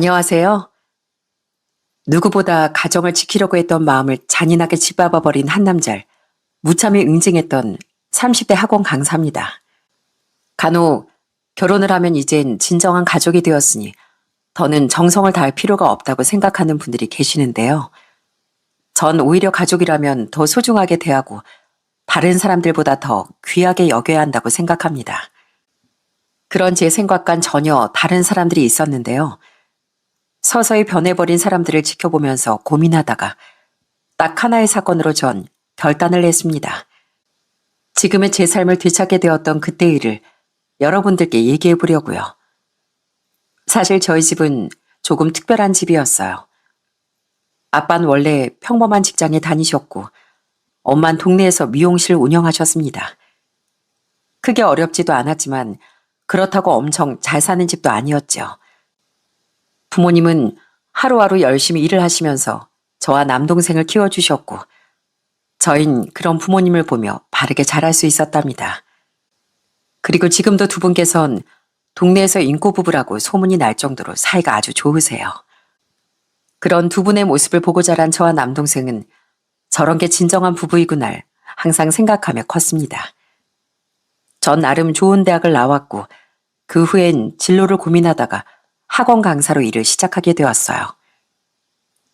안녕하세요. 누구보다 가정을 지키려고 했던 마음을 잔인하게 짓밟아버린 한 남자를 무참히 응징했던 30대 학원 강사입니다. 간혹 결혼을 하면 이젠 진정한 가족이 되었으니 더는 정성을 다할 필요가 없다고 생각하는 분들이 계시는데요. 전 오히려 가족이라면 더 소중하게 대하고 다른 사람들보다 더 귀하게 여겨야 한다고 생각합니다. 그런 제 생각과는 전혀 다른 사람들이 있었는데요. 서서히 변해버린 사람들을 지켜보면서 고민하다가 딱 하나의 사건으로 전 결단을 했습니다. 지금의 제 삶을 되찾게 되었던 그때 일을 여러분들께 얘기해 보려고요. 사실 저희 집은 조금 특별한 집이었어요. 아빠는 원래 평범한 직장에 다니셨고 엄마는 동네에서 미용실 운영하셨습니다. 크게 어렵지도 않았지만 그렇다고 엄청 잘 사는 집도 아니었죠. 부모님은 하루하루 열심히 일을 하시면서 저와 남동생을 키워주셨고 저흰 그런 부모님을 보며 바르게 자랄 수 있었답니다. 그리고 지금도 두 분께선 동네에서 인고 부부라고 소문이 날 정도로 사이가 아주 좋으세요. 그런 두 분의 모습을 보고 자란 저와 남동생은 저런 게 진정한 부부이구날 항상 생각하며 컸습니다. 전 나름 좋은 대학을 나왔고 그 후엔 진로를 고민하다가 학원 강사로 일을 시작하게 되었어요.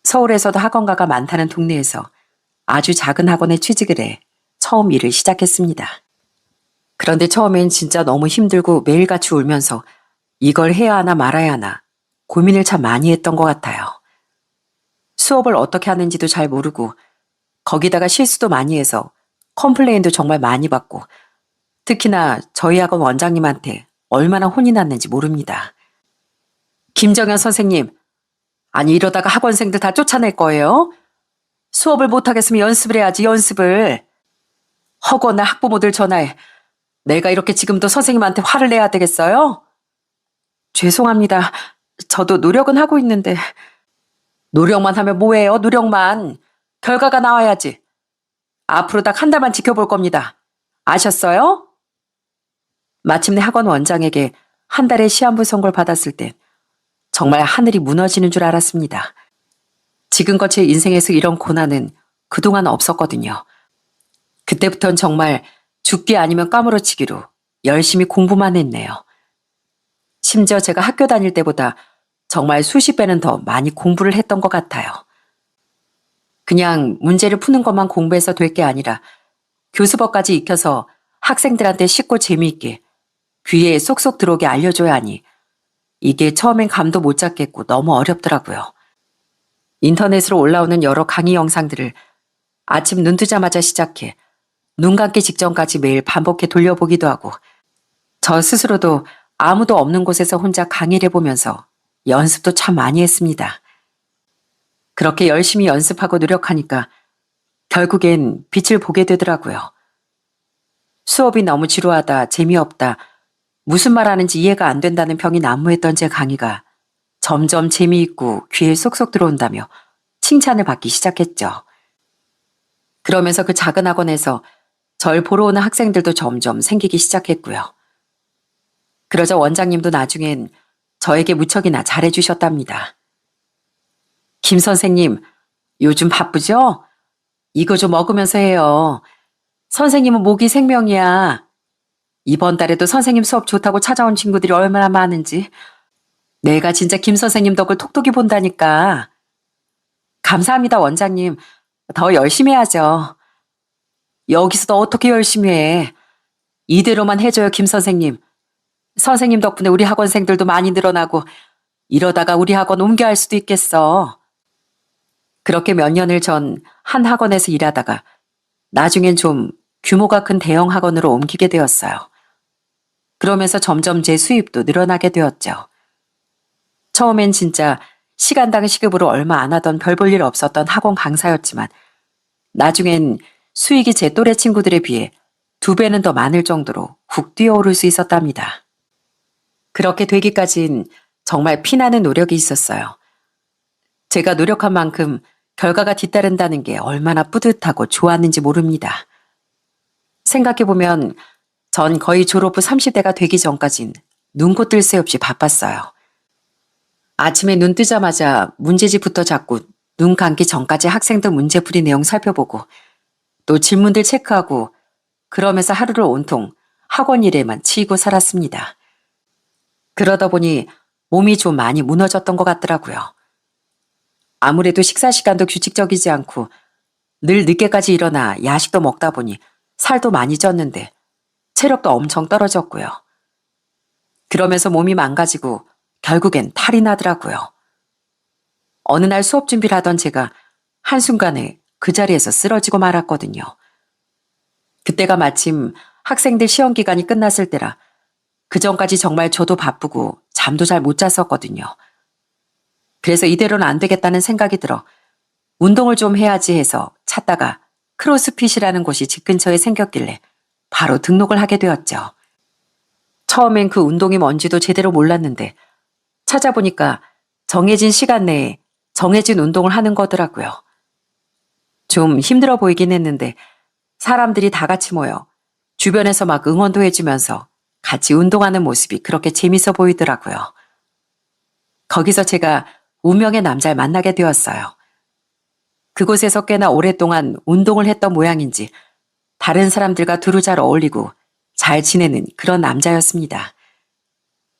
서울에서도 학원가가 많다는 동네에서 아주 작은 학원에 취직을 해 처음 일을 시작했습니다. 그런데 처음엔 진짜 너무 힘들고 매일같이 울면서 이걸 해야 하나 말아야 하나 고민을 참 많이 했던 것 같아요. 수업을 어떻게 하는지도 잘 모르고 거기다가 실수도 많이 해서 컴플레인도 정말 많이 받고 특히나 저희 학원 원장님한테 얼마나 혼이 났는지 모릅니다. 김정현 선생님, 아니 이러다가 학원생들 다 쫓아낼 거예요? 수업을 못하겠으면 연습을 해야지 연습을. 허거나 학부모들 전화해. 내가 이렇게 지금도 선생님한테 화를 내야 되겠어요? 죄송합니다. 저도 노력은 하고 있는데. 노력만 하면 뭐해요, 노력만. 결과가 나와야지. 앞으로 딱 한 달만 지켜볼 겁니다. 아셨어요? 마침내 학원 원장에게 한 달의 시한부 선고를 받았을 땐 정말 하늘이 무너지는 줄 알았습니다. 지금껏 제 인생에서 이런 고난은 그동안 없었거든요. 그때부턴 정말 죽기 아니면 까무러치기로 열심히 공부만 했네요. 심지어 제가 학교 다닐 때보다 정말 수십 배는 더 많이 공부를 했던 것 같아요. 그냥 문제를 푸는 것만 공부해서 될 게 아니라 교수법까지 익혀서 학생들한테 쉽고 재미있게 귀에 쏙쏙 들어오게 알려줘야 하니 이게 처음엔 감도 못 잡겠고 너무 어렵더라고요. 인터넷으로 올라오는 여러 강의 영상들을 아침 눈 뜨자마자 시작해 눈 감기 직전까지 매일 반복해 돌려보기도 하고 저 스스로도 아무도 없는 곳에서 혼자 강의를 해보면서 연습도 참 많이 했습니다. 그렇게 열심히 연습하고 노력하니까 결국엔 빛을 보게 되더라고요. 수업이 너무 지루하다, 재미없다, 무슨 말하는지 이해가 안 된다는 평이 난무했던 제 강의가 점점 재미있고 귀에 쏙쏙 들어온다며 칭찬을 받기 시작했죠. 그러면서 그 작은 학원에서 절 보러 오는 학생들도 점점 생기기 시작했고요. 그러자 원장님도 나중엔 저에게 무척이나 잘해주셨답니다. 김 선생님, 요즘 바쁘죠? 이거 좀 먹으면서 해요. 선생님은 목이 생명이야. 이번 달에도 선생님 수업 좋다고 찾아온 친구들이 얼마나 많은지. 내가 진짜 김 선생님 덕을 톡톡히 본다니까. 감사합니다, 원장님. 더 열심히 해야죠. 여기서도 어떻게 열심히 해. 이대로만 해줘요, 김 선생님. 선생님 덕분에 우리 학원생들도 많이 늘어나고 이러다가 우리 학원 옮겨야 할 수도 있겠어. 그렇게 몇 년을 전 한 학원에서 일하다가 나중엔 좀 규모가 큰 대형 학원으로 옮기게 되었어요. 그러면서 점점 제 수입도 늘어나게 되었죠. 처음엔 진짜 시간당 시급으로 얼마 안 하던 별 볼 일 없었던 학원 강사였지만 나중엔 수익이 제 또래 친구들에 비해 2배는 더 많을 정도로 훅 뛰어오를 수 있었답니다. 그렇게 되기까진 정말 피나는 노력이 있었어요. 제가 노력한 만큼 결과가 뒤따른다는 게 얼마나 뿌듯하고 좋았는지 모릅니다. 생각해보면 전 거의 졸업 후 30대가 되기 전까진 눈코 뜰 새 없이 바빴어요. 아침에 눈 뜨자마자 문제집부터 잡고 눈 감기 전까지 학생들 문제풀이 내용 살펴보고 또 질문들 체크하고 그러면서 하루를 온통 학원 일에만 치이고 살았습니다. 그러다 보니 몸이 좀 많이 무너졌던 것 같더라고요. 아무래도 식사 시간도 규칙적이지 않고 늘 늦게까지 일어나 야식도 먹다 보니 살도 많이 쪘는데 체력도 엄청 떨어졌고요. 그러면서 몸이 망가지고 결국엔 탈이 나더라고요. 어느 날 수업 준비를 하던 제가 한순간에 그 자리에서 쓰러지고 말았거든요. 그때가 마침 학생들 시험 기간이 끝났을 때라 그 전까지 정말 저도 바쁘고 잠도 잘 못 잤었거든요. 그래서 이대로는 안 되겠다는 생각이 들어 운동을 좀 해야지 해서 찾다가 크로스핏이라는 곳이 집 근처에 생겼길래 바로 등록을 하게 되었죠. 처음엔 그 운동이 뭔지도 제대로 몰랐는데 찾아보니까 정해진 시간 내에 정해진 운동을 하는 거더라고요. 좀 힘들어 보이긴 했는데 사람들이 다 같이 모여 주변에서 막 응원도 해주면서 같이 운동하는 모습이 그렇게 재밌어 보이더라고요. 거기서 제가 운명의 남자를 만나게 되었어요. 그곳에서 꽤나 오랫동안 운동을 했던 모양인지 다른 사람들과 두루 잘 어울리고 잘 지내는 그런 남자였습니다.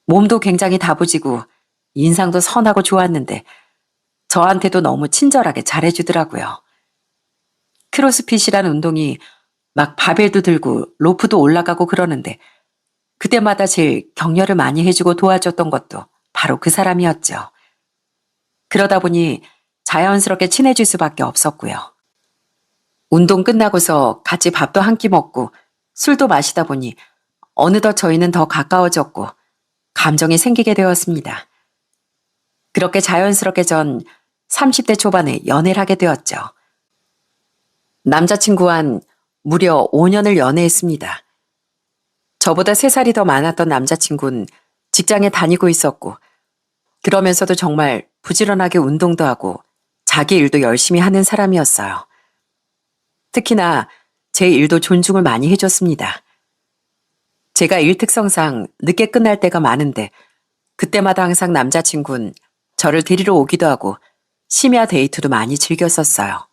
몸도 굉장히 다부지고 인상도 선하고 좋았는데 저한테도 너무 친절하게 잘해주더라고요. 크로스핏이라는 운동이 막 바벨도 들고 로프도 올라가고 그러는데 그때마다 제일 격려를 많이 해주고 도와줬던 것도 바로 그 사람이었죠. 그러다 보니 자연스럽게 친해질 수밖에 없었고요. 운동 끝나고서 같이 밥도 한 끼 먹고 술도 마시다 보니 어느덧 저희는 더 가까워졌고 감정이 생기게 되었습니다. 그렇게 자연스럽게 전 30대 초반에 연애를 하게 되었죠. 남자친구와는 무려 5년을 연애했습니다. 저보다 3살이 더 많았던 남자친구는 직장에 다니고 있었고 그러면서도 정말 부지런하게 운동도 하고 자기 일도 열심히 하는 사람이었어요. 특히나 제 일도 존중을 많이 해줬습니다. 제가 일 특성상 늦게 끝날 때가 많은데 그때마다 항상 남자친구는 저를 데리러 오기도 하고 심야 데이트도 많이 즐겼었어요.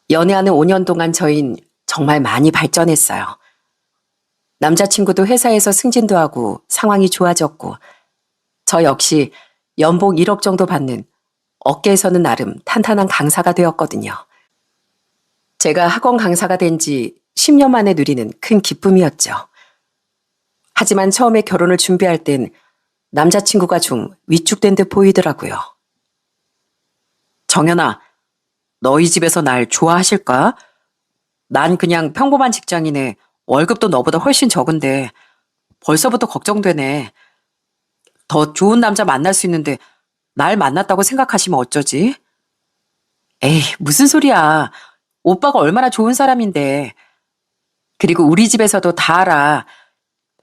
연애하는 5년 동안 저희는 정말 많이 발전했어요. 남자친구도 회사에서 승진도 하고 상황이 좋아졌고 저 역시 연봉 1억 정도 받는 업계에서는 나름 탄탄한 강사가 되었거든요. 제가 학원 강사가 된 지 10년 만에 누리는 큰 기쁨이었죠. 하지만 처음에 결혼을 준비할 땐 남자친구가 좀 위축된 듯 보이더라고요. 정연아, 너희 집에서 날 좋아하실까? 난 그냥 평범한 직장인에 월급도 너보다 훨씬 적은데 벌써부터 걱정되네. 더 좋은 남자 만날 수 있는데 날 만났다고 생각하시면 어쩌지? 에이, 무슨 소리야. 오빠가 얼마나 좋은 사람인데. 그리고 우리 집에서도 다 알아.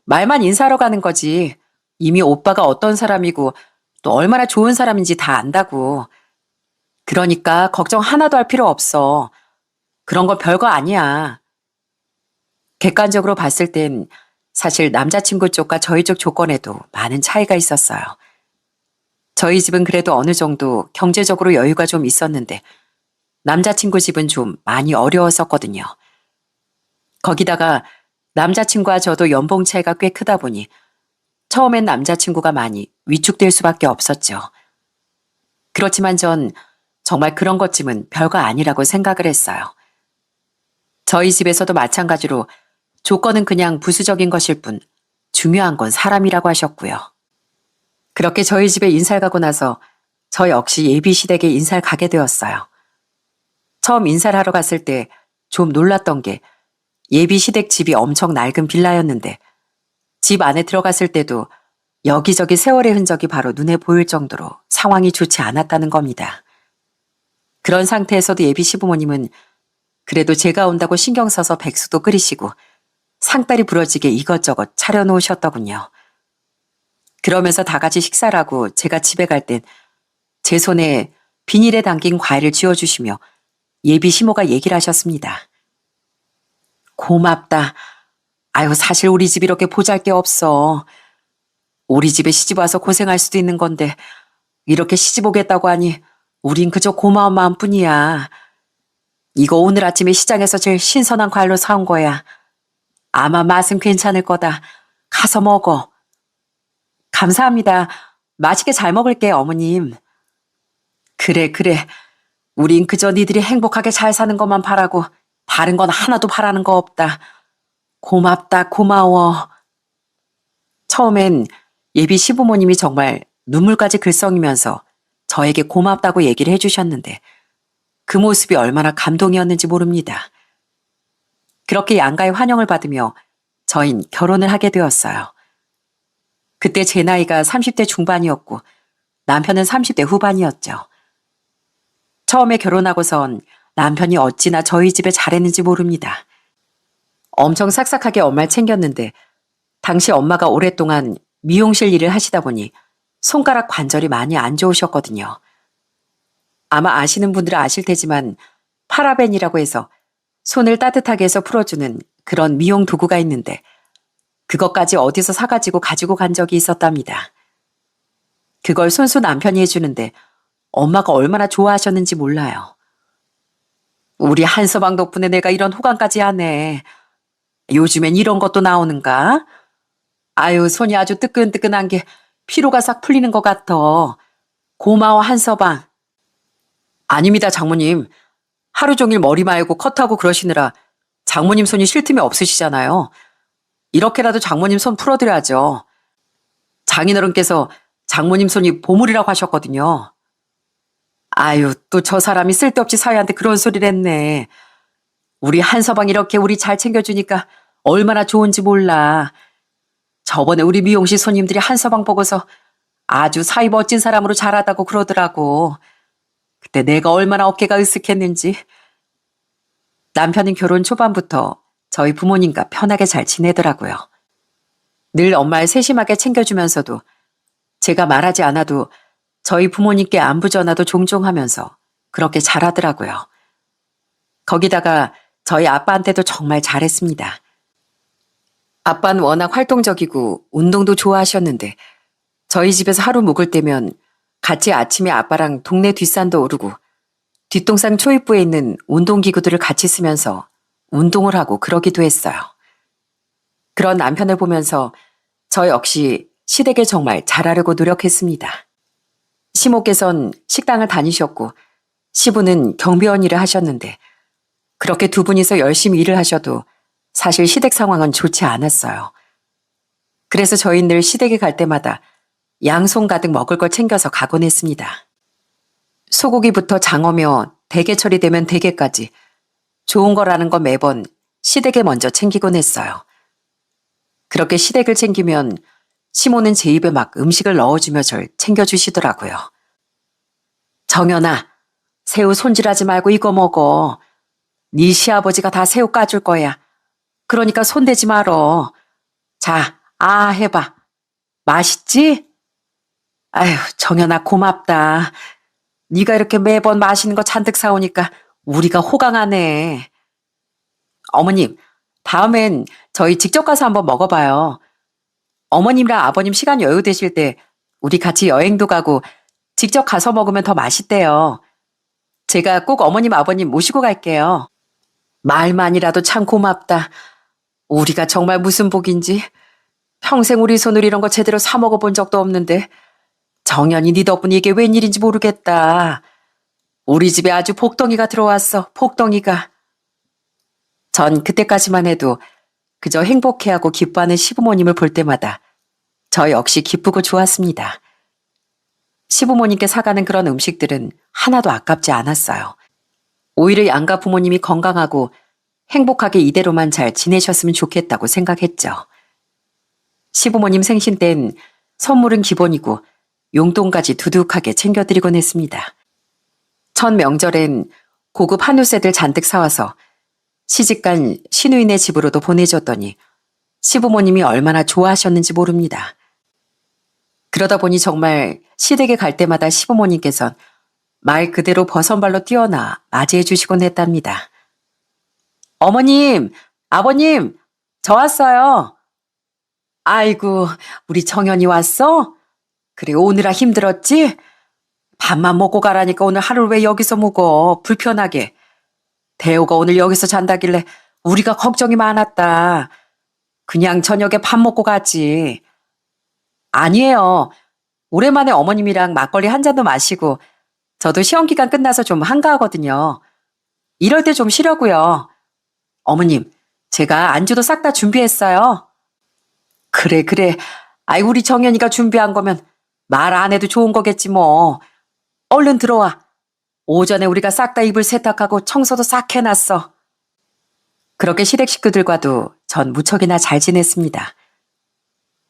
말만 인사하러 가는 거지. 이미 오빠가 어떤 사람이고 또 얼마나 좋은 사람인지 다 안다고. 그러니까 걱정 하나도 할 필요 없어. 그런 건 별거 아니야. 객관적으로 봤을 땐 사실 남자친구 쪽과 저희 쪽 조건에도 많은 차이가 있었어요. 저희 집은 그래도 어느 정도 경제적으로 여유가 좀 있었는데 남자친구 집은 좀 많이 어려웠었거든요. 거기다가 남자친구와 저도 연봉 차이가 꽤 크다 보니 처음엔 남자친구가 많이 위축될 수밖에 없었죠. 그렇지만 전 정말 그런 것쯤은 별거 아니라고 생각을 했어요. 저희 집에서도 마찬가지로 조건은 그냥 부수적인 것일 뿐 중요한 건 사람이라고 하셨고요. 그렇게 저희 집에 인사를 가고 나서 저 역시 예비시댁에 인사를 가게 되었어요. 처음 인사를 하러 갔을 때 좀 놀랐던 게 예비시댁 집이 엄청 낡은 빌라였는데 집 안에 들어갔을 때도 여기저기 세월의 흔적이 바로 눈에 보일 정도로 상황이 좋지 않았다는 겁니다. 그런 상태에서도 예비 시부모님은 그래도 제가 온다고 신경 써서 백수도 끓이시고 상다리 부러지게 이것저것 차려놓으셨더군요. 그러면서 다 같이 식사를 하고 제가 집에 갈 땐 제 손에 비닐에 담긴 과일을 쥐어주시며 예비 시모가 얘기를 하셨습니다. 고맙다. 아유, 사실 우리 집 이렇게 보잘게 없어. 우리 집에 시집 와서 고생할 수도 있는 건데 이렇게 시집 오겠다고 하니 우린 그저 고마운 마음뿐이야. 이거 오늘 아침에 시장에서 제일 신선한 과일로 사온 거야. 아마 맛은 괜찮을 거다. 가서 먹어. 감사합니다. 맛있게 잘 먹을게, 어머님. 그래, 그래. 우린 그저 니들이 행복하게 잘 사는 것만 바라고 다른 건 하나도 바라는 거 없다. 고맙다, 고마워. 처음엔 예비 시부모님이 정말 눈물까지 글썽이면서 저에게 고맙다고 얘기를 해주셨는데 그 모습이 얼마나 감동이었는지 모릅니다. 그렇게 양가의 환영을 받으며 저흰 결혼을 하게 되었어요. 그때 제 나이가 30대 중반이었고 남편은 30대 후반이었죠. 처음에 결혼하고선 남편이 어찌나 저희 집에 잘했는지 모릅니다. 엄청 싹싹하게 엄마를 챙겼는데 당시 엄마가 오랫동안 미용실 일을 하시다 보니 손가락 관절이 많이 안 좋으셨거든요. 아마 아시는 분들은 아실 테지만 파라벤이라고 해서 손을 따뜻하게 해서 풀어주는 그런 미용 도구가 있는데 그것까지 어디서 사가지고 가지고 간 적이 있었답니다. 그걸 손수 남편이 해주는데 엄마가 얼마나 좋아하셨는지 몰라요. 우리 한서방 덕분에 내가 이런 호강까지 하네. 요즘엔 이런 것도 나오는가? 아유, 손이 아주 뜨끈뜨끈한 게 피로가 싹 풀리는 것 같아. 고마워, 한서방. 아닙니다, 장모님. 하루 종일 머리 말고 컷하고 그러시느라 장모님 손이 쉴 틈이 없으시잖아요. 이렇게라도 장모님 손 풀어드려야죠. 장인어른께서 장모님 손이 보물이라고 하셨거든요. 아유, 또 저 사람이 쓸데없이 사위한테 그런 소리를 했네. 우리 한서방 이렇게 우리 잘 챙겨주니까 얼마나 좋은지 몰라. 저번에 우리 미용실 손님들이 한서방 보고서 아주 사위 멋진 사람으로 자라다고 그러더라고. 그때 내가 얼마나 어깨가 으쓱했는지. 남편은 결혼 초반부터 저희 부모님과 편하게 잘 지내더라고요. 늘 엄마를 세심하게 챙겨주면서도 제가 말하지 않아도 저희 부모님께 안부 전화도 종종 하면서 그렇게 잘하더라고요. 거기다가 저희 아빠한테도 정말 잘했습니다. 아빠는 워낙 활동적이고 운동도 좋아하셨는데 저희 집에서 하루 묵을 때면 같이 아침에 아빠랑 동네 뒷산도 오르고 뒷동산 초입부에 있는 운동기구들을 같이 쓰면서 운동을 하고 그러기도 했어요. 그런 남편을 보면서 저 역시 시댁에 정말 잘하려고 노력했습니다. 시모께선 식당을 다니셨고 시부는 경비원 일을 하셨는데 그렇게 두 분이서 열심히 일을 하셔도 사실 시댁 상황은 좋지 않았어요. 그래서 저희는 늘 시댁에 갈 때마다 양손 가득 먹을 걸 챙겨서 가곤 했습니다. 소고기부터 장어며 대게철이 되면 대게까지 좋은 거라는 건 매번 시댁에 먼저 챙기곤 했어요. 그렇게 시댁을 챙기면 시모는 제 입에 막 음식을 넣어주며 절 챙겨주시더라고요. 정연아, 새우 손질하지 말고 이거 먹어. 네 시아버지가 다 새우 까줄 거야. 그러니까 손대지 말어. 자, 아 해봐. 맛있지? 아휴, 정연아 고맙다. 네가 이렇게 매번 맛있는 거 잔뜩 사오니까 우리가 호강하네. 어머님, 다음엔 저희 직접 가서 한번 먹어봐요. 어머님이랑 아버님 시간 여유 되실 때 우리 같이 여행도 가고 직접 가서 먹으면 더 맛있대요. 제가 꼭 어머님 아버님 모시고 갈게요. 말만이라도 참 고맙다. 우리가 정말 무슨 복인지. 평생 우리 손으로 이런 거 제대로 사 먹어본 적도 없는데 정연이 네 덕분에 이게 웬일인지 모르겠다. 우리 집에 아주 복덩이가 들어왔어. 복덩이가. 전 그때까지만 해도 그저 행복해하고 기뻐하는 시부모님을 볼 때마다 저 역시 기쁘고 좋았습니다. 시부모님께 사가는 그런 음식들은 하나도 아깝지 않았어요. 오히려 양가 부모님이 건강하고 행복하게 이대로만 잘 지내셨으면 좋겠다고 생각했죠. 시부모님 생신 땐 선물은 기본이고 용돈까지 두둑하게 챙겨드리곤 했습니다. 첫 명절엔 고급 한우새들 잔뜩 사와서 시집간 시누이네 집으로도 보내줬더니 시부모님이 얼마나 좋아하셨는지 모릅니다. 그러다 보니 정말 시댁에 갈 때마다 시부모님께선 말 그대로 버선발로 뛰어나 맞이해 주시곤 했답니다. 어머님, 아버님, 저 왔어요. 아이고, 우리 정연이 왔어? 그래, 오느라 힘들었지? 밥만 먹고 가라니까 오늘 하루를 왜 여기서 묵어? 불편하게. 대호가 오늘 여기서 잔다길래 우리가 걱정이 많았다. 그냥 저녁에 밥 먹고 가지. 아니에요. 오랜만에 어머님이랑 막걸리 한 잔도 마시고 저도 시험 기간 끝나서 좀 한가하거든요. 이럴 때 좀 쉬려고요. 어머님, 제가 안주도 싹 다 준비했어요. 그래, 그래. 아이, 우리 정연이가 준비한 거면 말 안 해도 좋은 거겠지 뭐. 얼른 들어와. 오전에 우리가 싹 다 이불 세탁하고 청소도 싹 해놨어. 그렇게 시댁 식구들과도 전 무척이나 잘 지냈습니다.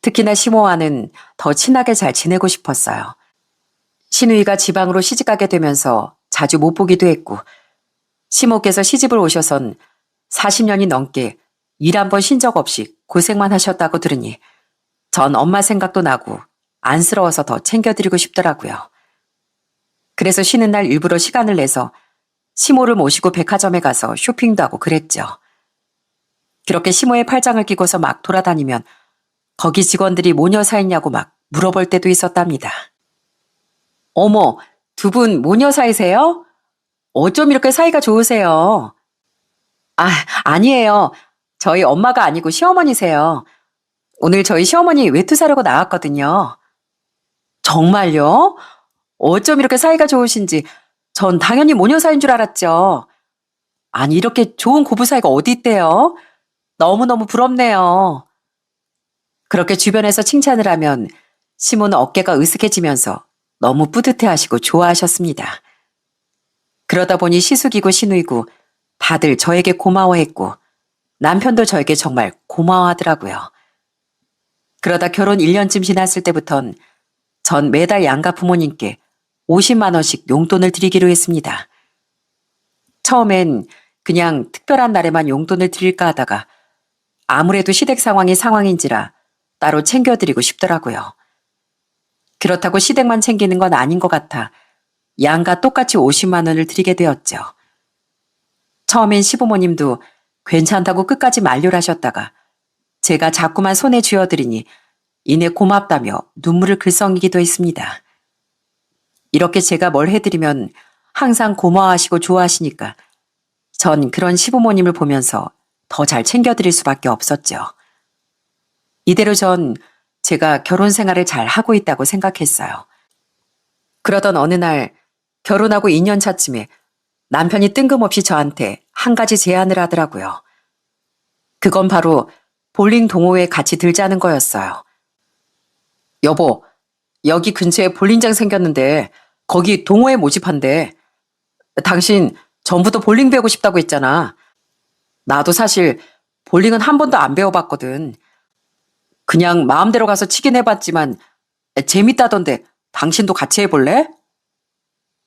특히나 시모와는 더 친하게 잘 지내고 싶었어요. 시누이가 지방으로 시집가게 되면서 자주 못 보기도 했고, 시모께서 시집을 오셔선 40년이 넘게 일 한 번 쉰 적 없이 고생만 하셨다고 들으니 전 엄마 생각도 나고 안쓰러워서 더 챙겨드리고 싶더라고요. 그래서 쉬는 날 일부러 시간을 내서 시모를 모시고 백화점에 가서 쇼핑도 하고 그랬죠. 그렇게 시모의 팔짱을 끼고서 막 돌아다니면 거기 직원들이 모녀 사이냐고 막 물어볼 때도 있었답니다. 어머, 두 분 모녀 사이세요? 어쩜 이렇게 사이가 좋으세요? 아, 아니에요. 저희 엄마가 아니고 시어머니세요. 오늘 저희 시어머니 외투 사려고 나왔거든요. 정말요? 어쩜 이렇게 사이가 좋으신지 전 당연히 모녀 사이인 줄 알았죠. 아니, 이렇게 좋은 고부 사이가 어디 있대요? 너무너무 부럽네요. 그렇게 주변에서 칭찬을 하면 시모는 어깨가 으쓱해지면서 너무 뿌듯해하시고 좋아하셨습니다. 그러다 보니 시숙이고 시누이고 다들 저에게 고마워했고 남편도 저에게 정말 고마워하더라고요. 그러다 결혼 1년쯤 지났을 때부턴 전 매달 양가 부모님께 50만 원씩 용돈을 드리기로 했습니다. 처음엔 그냥 특별한 날에만 용돈을 드릴까 하다가 아무래도 시댁 상황이 상황인지라 따로 챙겨드리고 싶더라고요. 그렇다고 시댁만 챙기는 건 아닌 것 같아 양가 똑같이 50만 원을 드리게 되었죠. 처음엔 시부모님도 괜찮다고 끝까지 만류를 하셨다가 제가 자꾸만 손에 쥐어드리니 이내 고맙다며 눈물을 글썽이기도 했습니다. 이렇게 제가 뭘 해드리면 항상 고마워하시고 좋아하시니까 전 그런 시부모님을 보면서 더 잘 챙겨드릴 수밖에 없었죠. 이대로 전 제가 결혼 생활을 잘 하고 있다고 생각했어요. 그러던 어느 날 결혼하고 2년 차쯤에 남편이 뜬금없이 저한테 한 가지 제안을 하더라고요. 그건 바로 볼링 동호회에 같이 들자는 거였어요. 여보, 여기 근처에 볼링장 생겼는데 거기 동호회 모집한대. 당신 전부터 볼링 배우고 싶다고 했잖아. 나도 사실 볼링은 한 번도 안 배워봤거든. 그냥 마음대로 가서 치긴 해봤지만 재밌다던데 당신도 같이 해볼래?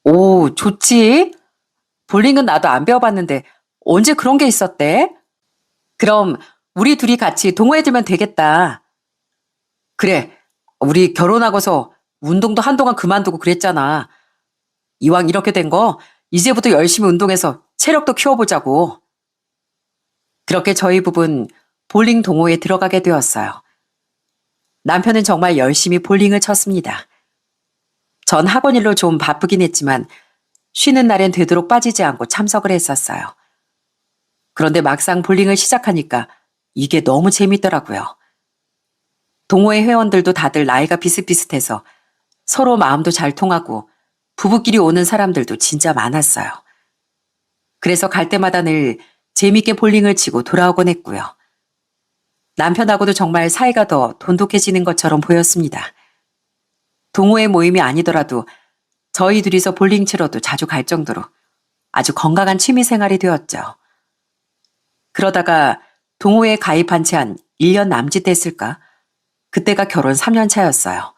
오, 좋지. 볼링은 나도 안 배워봤는데 언제 그런 게 있었대? 그럼 우리 둘이 같이 동호회 들면 되겠다. 그래, 우리 결혼하고서 운동도 한동안 그만두고 그랬잖아. 이왕 이렇게 된 거 이제부터 열심히 운동해서 체력도 키워보자고. 그렇게 저희 부부는 볼링 동호회에 들어가게 되었어요. 남편은 정말 열심히 볼링을 쳤습니다. 전 학원 일로 좀 바쁘긴 했지만 쉬는 날엔 되도록 빠지지 않고 참석을 했었어요. 그런데 막상 볼링을 시작하니까 이게 너무 재밌더라고요. 동호회 회원들도 다들 나이가 비슷비슷해서 서로 마음도 잘 통하고 부부끼리 오는 사람들도 진짜 많았어요. 그래서 갈 때마다 늘 재밌게 볼링을 치고 돌아오곤 했고요. 남편하고도 정말 사이가 더 돈독해지는 것처럼 보였습니다. 동호회 모임이 아니더라도 저희 둘이서 볼링 치러도 자주 갈 정도로 아주 건강한 취미 생활이 되었죠. 그러다가 동호회에 가입한 지 한 1년 남짓 됐을까? 그때가 결혼 3년 차였어요.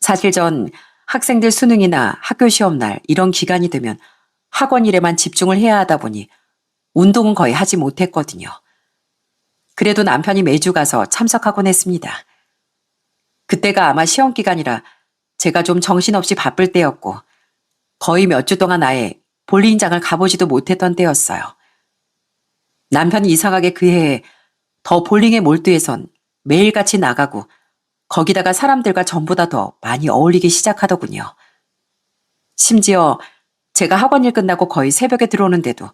사실 전 학생들 수능이나 학교 시험날 이런 기간이 되면 학원 일에만 집중을 해야 하다 보니 운동은 거의 하지 못했거든요. 그래도 남편이 매주 가서 참석하곤 했습니다. 그때가 아마 시험 기간이라 제가 좀 정신없이 바쁠 때였고 거의 몇 주 동안 아예 볼링장을 가보지도 못했던 때였어요. 남편이 이상하게 그 해에 더 볼링에 몰두해선 매일같이 나가고 거기다가 사람들과 전보다 더 많이 어울리기 시작하더군요. 심지어 제가 학원 일 끝나고 거의 새벽에 들어오는데도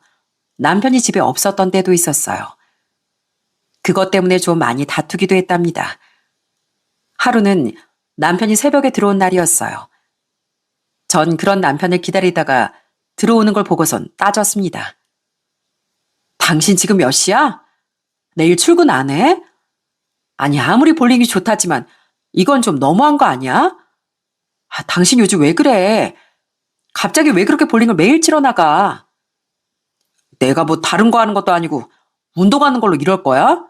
남편이 집에 없었던 때도 있었어요. 그것 때문에 좀 많이 다투기도 했답니다. 하루는 남편이 새벽에 들어온 날이었어요. 전 그런 남편을 기다리다가 들어오는 걸 보고선 따졌습니다. 당신 지금 몇 시야? 내일 출근 안 해? 아니, 아무리 볼링이 좋다지만 이건 좀 너무한 거 아니야? 당신 요즘 왜 그래? 갑자기 왜 그렇게 볼링을 매일 치러 나가? 내가 뭐 다른 거 하는 것도 아니고 운동하는 걸로 이럴 거야?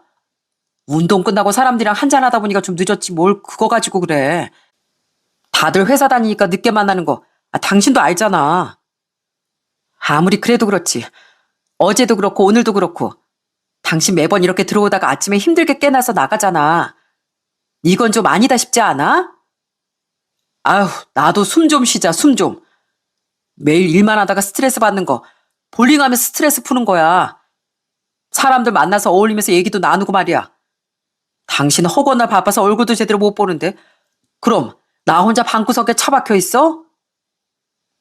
운동 끝나고 사람들이랑 한잔하다 보니까 좀 늦었지 뭘 그거 가지고 그래. 다들 회사 다니니까 늦게 만나는 거 당신도 알잖아. 아무리 그래도 그렇지. 어제도 그렇고 오늘도 그렇고 당신 매번 이렇게 들어오다가 아침에 힘들게 깨나서 나가잖아. 이건 좀 아니다 싶지 않아? 아휴, 나도 숨 좀 쉬자, 숨 좀. 매일 일만 하다가 스트레스 받는 거 볼링하면서 스트레스 푸는 거야. 사람들 만나서 어울리면서 얘기도 나누고 말이야. 당신 허거나 바빠서 얼굴도 제대로 못 보는데 그럼 나 혼자 방구석에 처박혀 있어?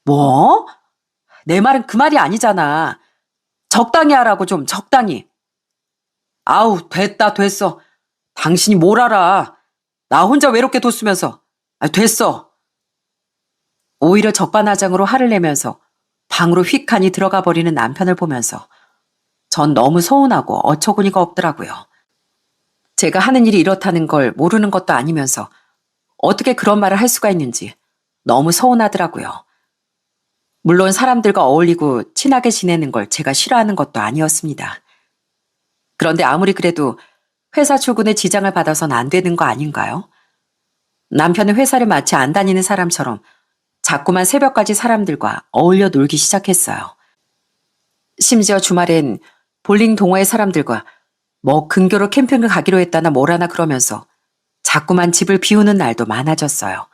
뭐? 내 말은 그 말이 아니잖아. 적당히 하라고 좀 적당히. 아우 됐다 됐어. 당신이 뭘 알아. 나 혼자 외롭게 뒀으면서. 됐어. 오히려 적반하장으로 화를 내면서 방으로 휙하니 들어가 버리는 남편을 보면서 전 너무 서운하고 어처구니가 없더라고요. 제가 하는 일이 이렇다는 걸 모르는 것도 아니면서 어떻게 그런 말을 할 수가 있는지 너무 서운하더라고요. 물론 사람들과 어울리고 친하게 지내는 걸 제가 싫어하는 것도 아니었습니다. 그런데 아무리 그래도 회사 출근에 지장을 받아선 안 되는 거 아닌가요? 남편은 회사를 마치 안 다니는 사람처럼 자꾸만 새벽까지 사람들과 어울려 놀기 시작했어요. 심지어 주말엔 볼링 동호회 사람들과 뭐 근교로 캠핑을 가기로 했다나 뭐라나 그러면서 자꾸만 집을 비우는 날도 많아졌어요.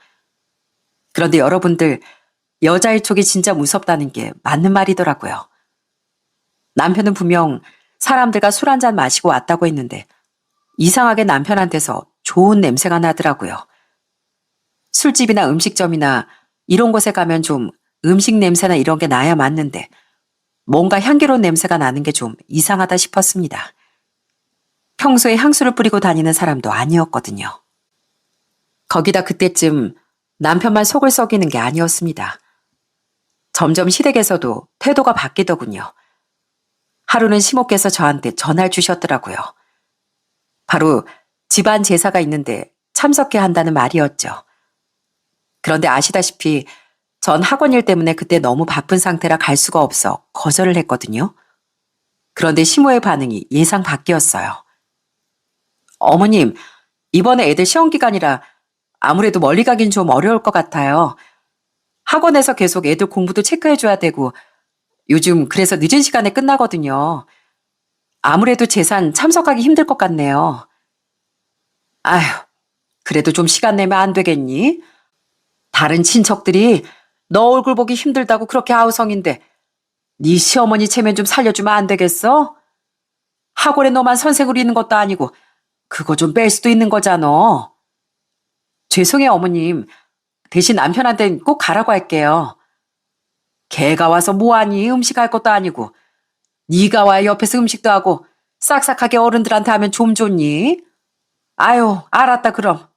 그런데 여러분들, 여자의 촉이 진짜 무섭다는 게 맞는 말이더라고요. 남편은 분명 사람들과 술 한잔 마시고 왔다고 했는데 이상하게 남편한테서 좋은 냄새가 나더라고요. 술집이나 음식점이나 이런 곳에 가면 좀 음식 냄새나 이런 게 나야 맞는데 뭔가 향기로운 냄새가 나는 게 좀 이상하다 싶었습니다. 평소에 향수를 뿌리고 다니는 사람도 아니었거든요. 거기다 그때쯤 남편만 속을 썩이는 게 아니었습니다. 점점 시댁에서도 태도가 바뀌더군요. 하루는 시모께서 저한테 전화를 주셨더라고요. 바로 집안 제사가 있는데 참석해야 한다는 말이었죠. 그런데 아시다시피 전 학원 일 때문에 그때 너무 바쁜 상태라 갈 수가 없어 거절을 했거든요. 그런데 시모의 반응이 예상 밖이었어요. 어머님, 이번에 애들 시험 기간이라 아무래도 멀리 가긴 좀 어려울 것 같아요. 학원에서 계속 애들 공부도 체크해줘야 되고 요즘 그래서 늦은 시간에 끝나거든요. 아무래도 제산 참석하기 힘들 것 같네요. 아휴, 그래도 좀 시간 내면 안 되겠니? 다른 친척들이 너 얼굴 보기 힘들다고 그렇게 아우성인데 네 시어머니 체면 좀 살려주면 안 되겠어? 학원에 너만 선생으로 있는 것도 아니고 그거 좀 뺄 수도 있는 거잖아. 죄송해요 어머님. 대신 남편한텐 꼭 가라고 할게요. 걔가 와서 뭐하니 음식할 것도 아니고 네가 와야 옆에서 음식도 하고 싹싹하게 어른들한테 하면 좀 좋니? 아유 알았다 그럼.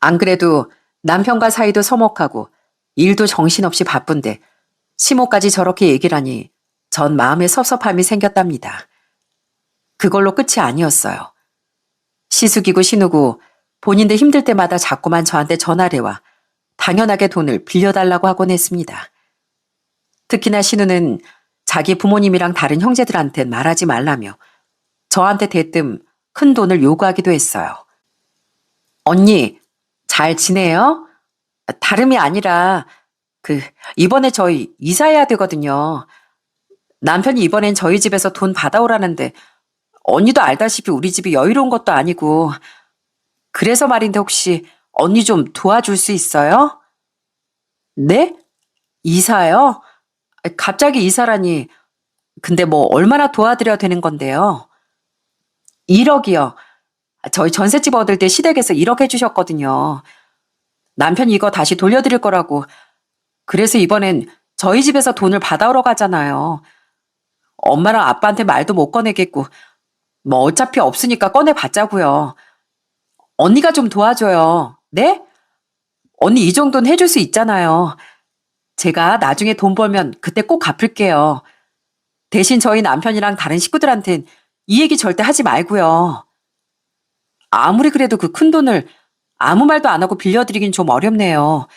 안 그래도 남편과 사이도 서먹하고 일도 정신없이 바쁜데 시모까지 저렇게 얘기를 하니 전 마음에 섭섭함이 생겼답니다. 그걸로 끝이 아니었어요. 시숙이고 신우고 본인들 힘들 때마다 자꾸만 저한테 전화를 해와 당연하게 돈을 빌려달라고 하곤 했습니다. 특히나 신우는 자기 부모님이랑 다른 형제들한텐 말하지 말라며 저한테 대뜸 큰 돈을 요구하기도 했어요. 언니, 잘 지내요? 다름이 아니라 이번에 저희 이사해야 되거든요. 남편이 이번엔 저희 집에서 돈 받아오라는데 언니도 알다시피 우리 집이 여유로운 것도 아니고 그래서 말인데 혹시 언니 좀 도와줄 수 있어요? 네? 이사요? 갑자기 이사라니. 근데 뭐 얼마나 도와드려야 되는 건데요? 1억이요. 저희 전셋집 얻을 때 시댁에서 1억 해주셨거든요. 남편이 이거 다시 돌려드릴 거라고. 그래서 이번엔 저희 집에서 돈을 받아오러 가잖아요. 엄마랑 아빠한테 말도 못 꺼내겠고, 뭐 어차피 없으니까 꺼내봤자고요. 언니가 좀 도와줘요. 네? 언니 이 정도는 해줄 수 있잖아요. 제가 나중에 돈 벌면 그때 꼭 갚을게요. 대신 저희 남편이랑 다른 식구들한텐 이 얘기 절대 하지 말고요. 아무리 그래도 그 큰 돈을 아무 말도 안 하고 빌려드리긴 좀 어렵네요.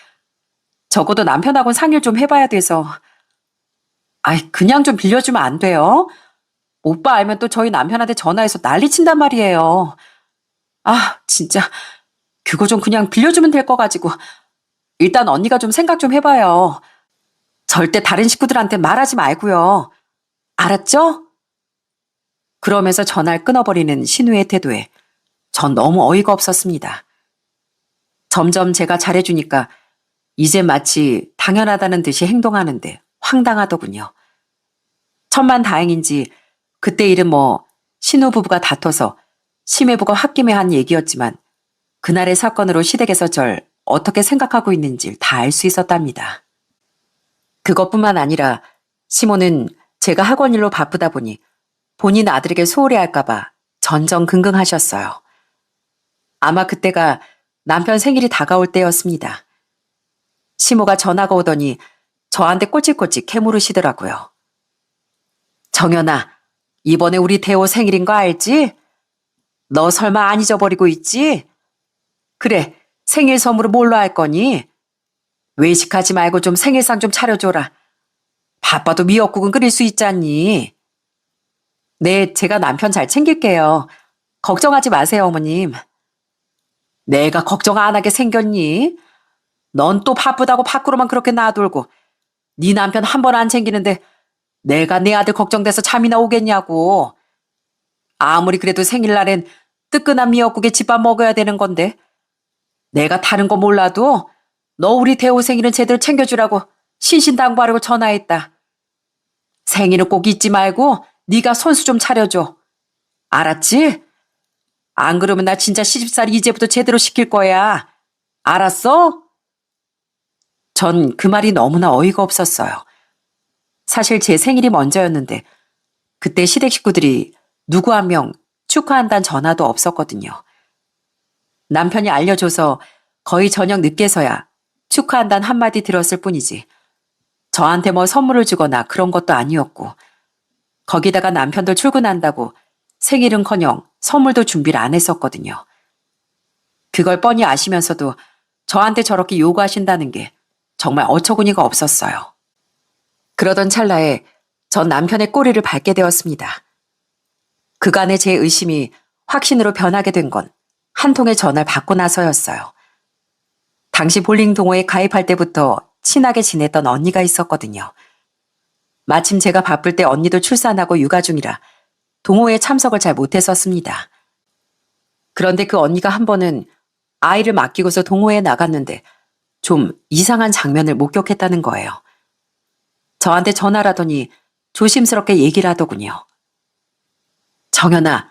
적어도 남편하고는 상의를 좀 해봐야 돼서. 아이, 그냥 좀 빌려주면 안 돼요? 오빠 알면 또 저희 남편한테 전화해서 난리 친단 말이에요. 아, 진짜. 그거 좀 그냥 빌려주면 될 거 가지고. 일단 언니가 좀 생각 좀 해봐요. 절대 다른 식구들한테 말하지 말고요. 알았죠? 그러면서 전화를 끊어버리는 신우의 태도에 전 너무 어이가 없었습니다. 점점 제가 잘해주니까 이제 마치 당연하다는 듯이 행동하는데 황당하더군요. 천만다행인지 그때 일은 뭐 신우 부부가 다퉈서 심해부가 홧김에 한 얘기였지만 그날의 사건으로 시댁에서 절 어떻게 생각하고 있는지 다 알 수 있었답니다. 그것뿐만 아니라 시모는 제가 학원 일로 바쁘다 보니 본인 아들에게 소홀히 할까봐 전전긍긍하셨어요. 아마 그때가 남편 생일이 다가올 때였습니다. 시모가 전화가 오더니 저한테 꼬치꼬치 캐물으시더라고요. 정연아, 이번에 우리 대호 생일인 거 알지? 너 설마 안 잊어버리고 있지? 그래, 생일 선물을 뭘로 할 거니? 외식하지 말고 좀 생일상 좀 차려줘라. 바빠도 미역국은 끓일 수 있잖니. 네, 제가 남편 잘 챙길게요. 걱정하지 마세요, 어머님. 내가 걱정 안 하게 생겼니? 넌 또 바쁘다고 밖으로만 그렇게 놔돌고 네 남편 한 번 안 챙기는데 내가 내 아들 걱정돼서 잠이나 오겠냐고. 아무리 그래도 생일날엔 뜨끈한 미역국에 집밥 먹어야 되는 건데 내가 다른 거 몰라도 너 우리 대호 생일은 제대로 챙겨주라고 신신당부하려고 전화했다. 생일은 꼭 잊지 말고 네가 손수 좀 차려줘. 알았지? 안 그러면 나 진짜 시집살이 이제부터 제대로 시킬 거야. 알았어? 전 그 말이 너무나 어이가 없었어요. 사실 제 생일이 먼저였는데 그때 시댁 식구들이 누구 한 명 축하한다는 전화도 없었거든요. 남편이 알려줘서 거의 저녁 늦게서야 축하한다는 한마디 들었을 뿐이지 저한테 뭐 선물을 주거나 그런 것도 아니었고 거기다가 남편도 출근한다고 생일은커녕 선물도 준비를 안 했었거든요. 그걸 뻔히 아시면서도 저한테 저렇게 요구하신다는 게 정말 어처구니가 없었어요. 그러던 찰나에 전 남편의 꼬리를 밟게 되었습니다. 그간의 제 의심이 확신으로 변하게 된 건 한 통의 전화를 받고 나서였어요. 당시 볼링 동호회 가입할 때부터 친하게 지냈던 언니가 있었거든요. 마침 제가 바쁠 때 언니도 출산하고 육아 중이라 동호회에 참석을 잘 못했었습니다. 그런데 그 언니가 한 번은 아이를 맡기고서 동호회에 나갔는데 좀 이상한 장면을 목격했다는 거예요. 저한테 전화를 하더니 조심스럽게 얘기를 하더군요. 정연아,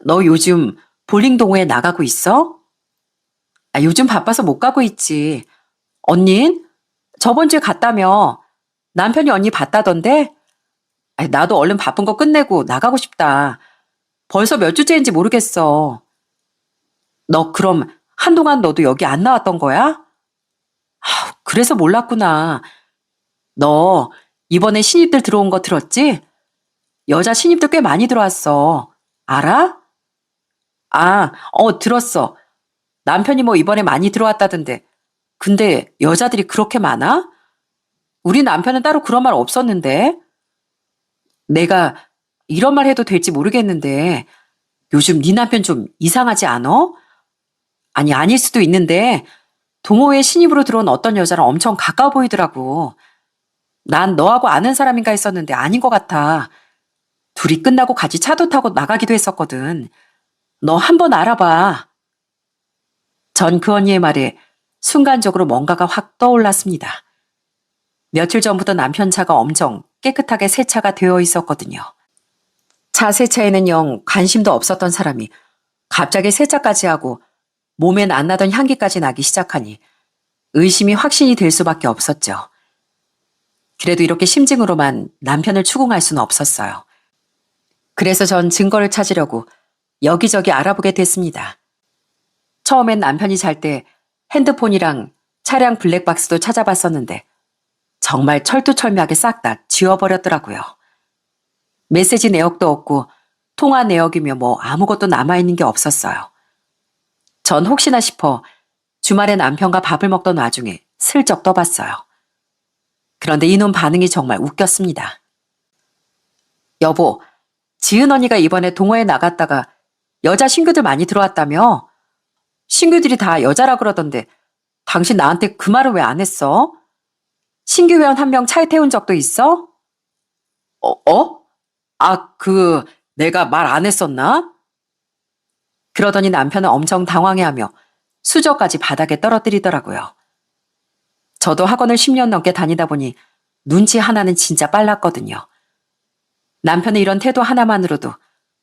너 요즘 볼링 동호회 나가고 있어? 요즘 바빠서 못 가고 있지. 언닌? 저번 주에 갔다며. 남편이 언니 봤다던데? 나도 얼른 바쁜 거 끝내고 나가고 싶다. 벌써 몇 주째인지 모르겠어. 너 그럼 한동안 너도 여기 안 나왔던 거야? 그래서 몰랐구나. 너 이번에 신입들 들어온 거 들었지? 여자 신입들 꽤 많이 들어왔어. 알아? 들었어. 남편이 뭐 이번에 많이 들어왔다던데. 근데 여자들이 그렇게 많아? 우리 남편은 따로 그런 말 없었는데. 내가 이런 말 해도 될지 모르겠는데 요즘 네 남편 좀 이상하지 않아? 아니, 아닐 수도 있는데 동호회 신입으로 들어온 어떤 여자랑 엄청 가까워 보이더라고. 난 너하고 아는 사람인가 했었는데 아닌 것 같아. 둘이 끝나고 같이 차도 타고 나가기도 했었거든. 너 한번 알아봐. 전 그 언니의 말에 순간적으로 뭔가가 확 떠올랐습니다. 며칠 전부터 남편 차가 엄청 깨끗하게 세차가 되어 있었거든요. 차 세차에는 영 관심도 없었던 사람이 갑자기 세차까지 하고 몸엔 안 나던 향기까지 나기 시작하니 의심이 확신이 될 수밖에 없었죠. 그래도 이렇게 심증으로만 남편을 추궁할 수는 없었어요. 그래서 전 증거를 찾으려고 여기저기 알아보게 됐습니다. 처음엔 남편이 잘 때 핸드폰이랑 차량 블랙박스도 찾아봤었는데 정말 철두철미하게 싹 다 지워버렸더라고요. 메시지 내역도 없고 통화 내역이며 뭐 아무것도 남아있는 게 없었어요. 전 혹시나 싶어 주말에 남편과 밥을 먹던 와중에 슬쩍 떠봤어요. 그런데 이놈 반응이 정말 웃겼습니다. 여보, 지은 언니가 이번에 동호회 나갔다가 여자 신규들 많이 들어왔다며? 신규들이 다 여자라 그러던데 당신 나한테 그 말을 왜 안 했어? 신규 회원 한 명 차에 태운 적도 있어? 내가 말 안 했었나? 그러더니 남편은 엄청 당황해하며 수저까지 바닥에 떨어뜨리더라고요. 저도 학원을 10년 넘게 다니다 보니 눈치 하나는 진짜 빨랐거든요. 남편의 이런 태도 하나만으로도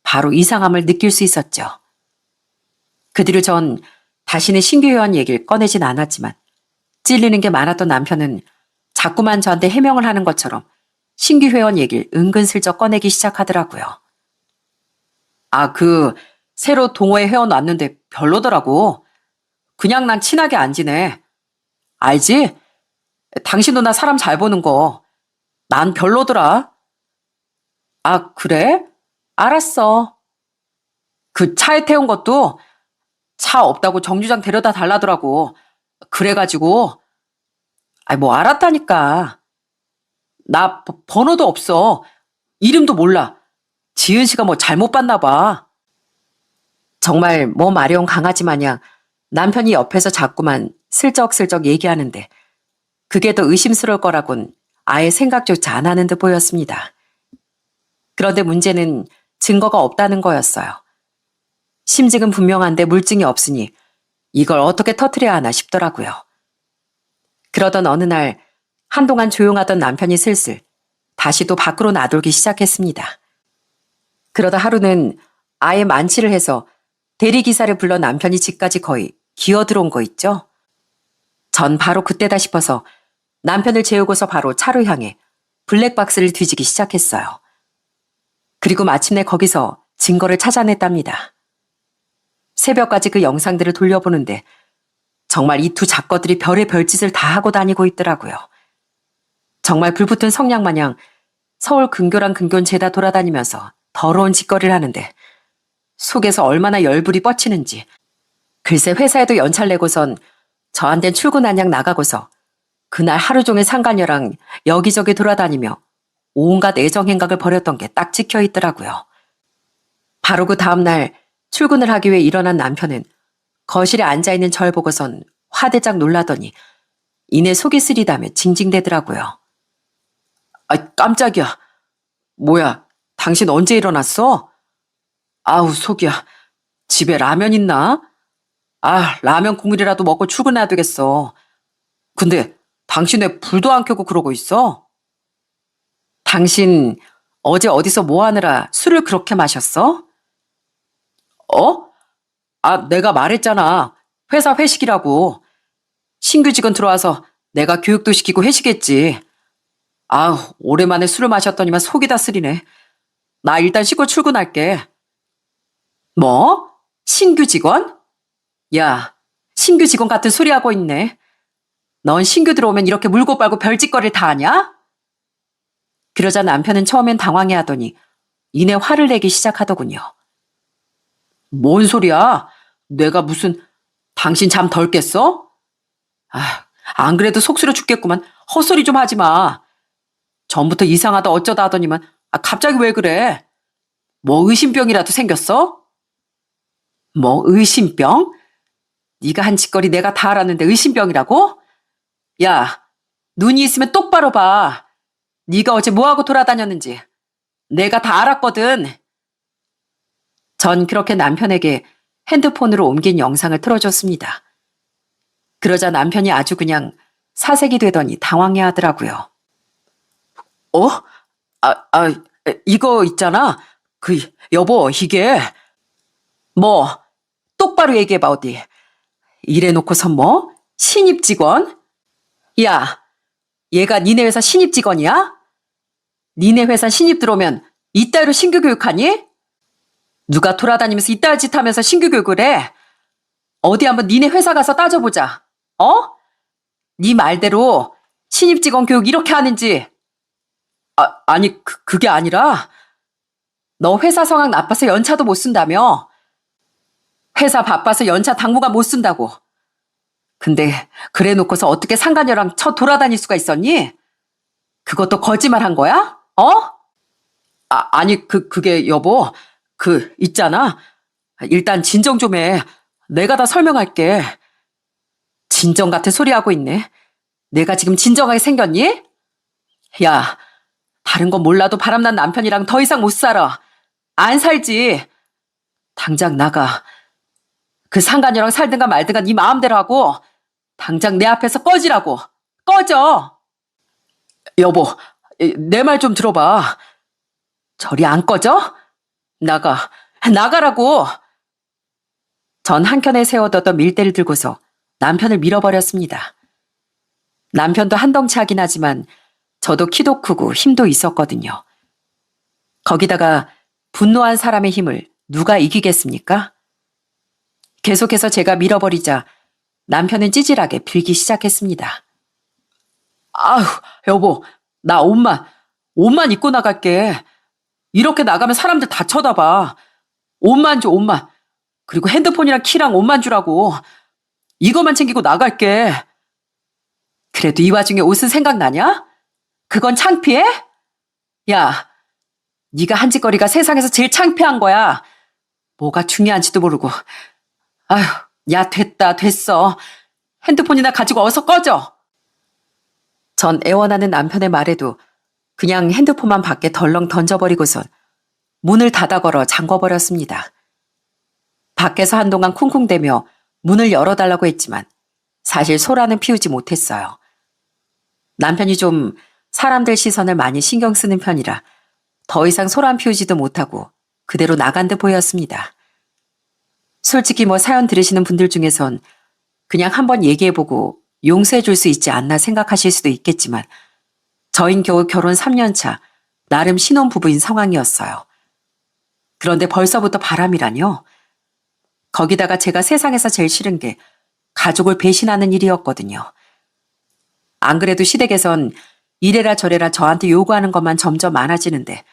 바로 이상함을 느낄 수 있었죠. 그 뒤로 전 다시는 신규 회원 얘기를 꺼내진 않았지만 찔리는 게 많았던 남편은 자꾸만 저한테 해명을 하는 것처럼 신규 회원 얘기를 은근슬쩍 꺼내기 시작하더라고요. 새로 동호회 회원 왔는데 별로더라고. 그냥 난 친하게 안 지내. 알지? 당신 누나 사람 잘 보는 거. 난 별로더라. 그래? 알았어. 그 차에 태운 것도 차 없다고 정류장 데려다 달라더라고. 그래가지고. 뭐 알았다니까. 나 번호도 없어. 이름도 몰라. 지은 씨가 뭐 잘못 봤나 봐. 정말 마려운 강아지 마냥 남편이 옆에서 자꾸만 슬쩍슬쩍 얘기하는데 그게 더 의심스러울 거라곤 아예 생각조차 안 하는 듯 보였습니다. 그런데 문제는 증거가 없다는 거였어요. 심증은 분명한데 물증이 없으니 이걸 어떻게 터뜨려야 하나 싶더라고요. 그러던 어느 날 한동안 조용하던 남편이 슬슬 다시 또 밖으로 나돌기 시작했습니다. 그러다 하루는 아예 만취를 해서 대리기사를 불러 남편이 집까지 거의 기어들어온 거 있죠? 전 바로 그때다 싶어서 남편을 재우고서 바로 차로 향해 블랙박스를 뒤지기 시작했어요. 그리고 마침내 거기서 증거를 찾아냈답니다. 새벽까지 그 영상들을 돌려보는데 정말 이 두 작거들이 별의 별짓을 다 하고 다니고 있더라고요. 정말 불붙은 성냥 마냥 서울 근교랑 근교는 죄다 돌아다니면서 더러운 짓거리를 하는데 속에서 얼마나 열불이 뻗치는지 글쎄 회사에도 연차를 내고선 저한텐 출근 안양 나가고서 그날 하루 종일 상간녀랑 여기저기 돌아다니며 온갖 애정 행각을 벌였던 게 딱 찍혀 있더라고요. 바로 그 다음날 출근을 하기 위해 일어난 남편은 거실에 앉아있는 절 보고선 화들짝 놀라더니 이내 속이 쓰리다며 징징대더라고요. 깜짝이야. 뭐야, 당신 언제 일어났어? 아우, 속이야. 집에 라면 있나? 라면 국물이라도 먹고 출근해야 되겠어. 근데 당신 왜 불도 안 켜고 그러고 있어? 당신 어제 어디서 뭐 하느라 술을 그렇게 마셨어? 내가 말했잖아. 회사 회식이라고. 신규 직원 들어와서 내가 교육도 시키고 회식했지. 오랜만에 술을 마셨더니만 속이 다 쓰리네. 나 일단 씻고 출근할게. 뭐? 신규 직원? 야, 신규 직원 같은 소리 하고 있네. 넌 신규 들어오면 이렇게 물고 빨고 별짓거리를 다 하냐? 그러자 남편은 처음엔 당황해하더니 이내 화를 내기 시작하더군요. 뭔 소리야? 내가 무슨 당신 잠 덜 깼어? 안 그래도 속쓰려 죽겠구만. 헛소리 좀 하지 마. 전부터 이상하다 어쩌다 하더니만 갑자기 왜 그래? 뭐 의심병이라도 생겼어? 뭐 의심병? 네가 한 짓거리 내가 다 알았는데 의심병이라고? 야, 눈이 있으면 똑바로 봐. 네가 어제 뭐하고 돌아다녔는지 내가 다 알았거든. 전 그렇게 남편에게 핸드폰으로 옮긴 영상을 틀어줬습니다. 그러자 남편이 아주 그냥 사색이 되더니 당황해하더라고요. 이거 있잖아. 여보, 이게. 뭐, 똑바로 얘기해봐, 어디. 이래놓고선 뭐? 신입 직원? 야, 얘가 니네 회사 신입 직원이야? 니네 회사 신입 들어오면 이따위로 신규 교육하니? 누가 돌아다니면서 이따위 짓 하면서 신규 교육을 해? 어디 한번 니네 회사 가서 따져보자. 어? 네 말대로 신입 직원 교육 이렇게 하는지. 아니, 그게 아니라 너 회사 성향 나빠서 연차도 못 쓴다며. 회사 바빠서 연차 당분간 못 쓴다고. 근데 그래 놓고서 어떻게 상간녀랑 돌아다닐 수가 있었니? 그것도 거짓말 한 거야? 어? 아니, 그게 여보, 있잖아. 일단 진정 좀 해. 내가 다 설명할게. 진정 같은 소리 하고 있네. 내가 지금 진정하게 생겼니? 야, 다른 건 몰라도 바람난 남편이랑 더 이상 못 살아. 안 살지. 당장 나가. 그 상간녀랑 살든가 말든가 네 마음대로 하고 당장 내 앞에서 꺼지라고. 꺼져. 여보, 내 말 좀 들어봐. 저리 안 꺼져? 나가라고. 전 한켠에 세워뒀던 밀대를 들고서 남편을 밀어버렸습니다. 남편도 한덩치 하긴 하지만 저도 키도 크고 힘도 있었거든요. 거기다가 분노한 사람의 힘을 누가 이기겠습니까? 계속해서 제가 밀어버리자 남편은 찌질하게 빌기 시작했습니다. 아휴, 여보, 나 옷만 입고 나갈게. 이렇게 나가면 사람들 다 쳐다봐. 옷만 줘, 옷만. 그리고 핸드폰이랑 키랑 옷만 주라고. 이것만 챙기고 나갈게. 그래도 이 와중에 옷은 생각나냐? 그건 창피해? 야, 네가 한 짓거리가 세상에서 제일 창피한 거야. 뭐가 중요한지도 모르고. 아휴, 야, 됐어. 핸드폰이나 가지고 어서 꺼져. 전 애원하는 남편의 말에도 그냥 핸드폰만 밖에 덜렁 던져버리고선 문을 닫아 걸어 잠궈버렸습니다. 밖에서 한동안 쿵쿵대며 문을 열어달라고 했지만 사실 소란은 피우지 못했어요. 남편이 좀 사람들 시선을 많이 신경 쓰는 편이라 더 이상 소란 피우지도 못하고 그대로 나간 듯 보였습니다. 솔직히 뭐 사연 들으시는 분들 중에선 그냥 한번 얘기해보고 용서해줄 수 있지 않나 생각하실 수도 있겠지만 저흰 겨우 결혼 3년 차 나름 신혼부부인 상황이었어요. 그런데 벌써부터 바람이라뇨? 거기다가 제가 세상에서 제일 싫은 게 가족을 배신하는 일이었거든요. 안 그래도 시댁에선 이래라 저래라 저한테 요구하는 것만 점점 많아지는데